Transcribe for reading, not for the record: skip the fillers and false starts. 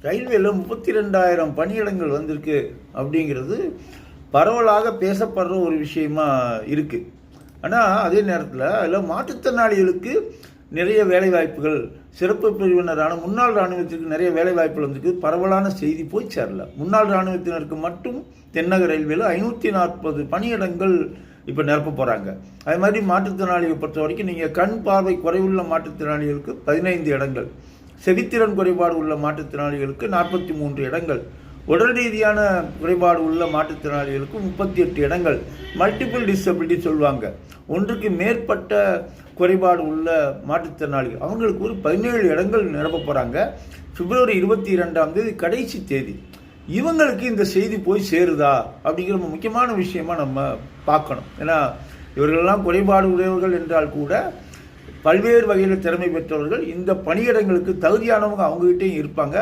ரயில்வேல 32,000 பணியிடங்கள் வந்திருக்கு அப்படிங்கிறது பரவலாக பேசப்படுற ஒரு விஷயமா இருக்குது. ஆனால் அதே நேரத்தில் அதில் மாற்றுத்திறனாளிகளுக்கு நிறைய வேலைவாய்ப்புகள், சிறப்பு பிரிவினரான முன்னாள் இராணுவத்திற்கு நிறைய வேலைவாய்ப்புகள் வந்திருக்கு. பரவலான செய்தி போய் சேரல. முன்னாள் இராணுவத்தினருக்கு மட்டும் தென்னக ரயில்வேல 540 பணியிடங்கள் இப்போ நிரப்ப போகிறாங்க. அது மாதிரி மாற்றுத்திறனாளிகளை பொறுத்த வரைக்கும் நீங்கள் கண் பார்வை குறைவுள்ள மாற்றுத்திறனாளிகளுக்கு 15 இடங்கள், செவித்திறன் குறைபாடு உள்ள மாற்றுத்திறனாளிகளுக்கு 43 இடங்கள், உடல் ரீதியான குறைபாடு உள்ள மாற்றுத்திறனாளிகளுக்கு 38 இடங்கள், மல்டிபிள் டிசபிலிட்டி சொல்லுவாங்க, ஒன்றுக்கு மேற்பட்ட குறைபாடு உள்ள மாற்றுத்திறனாளிகள், அவங்களுக்கு ஒரு 17 இடங்கள் நிரப்ப போகிறாங்க. பிப்ரவரி 22ஆம் தேதி கடைசி தேதி. இவங்களுக்கு இந்த செய்தி போய் சேருதா அப்படிங்கிற முக்கியமான விஷயமா நம்ம பார்க்கணும். ஏன்னா இவர்களெல்லாம் குறைபாடு உடையவர்கள் என்றால் கூட பல்வேறு வகையில் திறமை பெற்றவர்கள், இந்த பணியிடங்களுக்கு தகுதியானவங்க அவங்ககிட்டையும் இருப்பாங்க.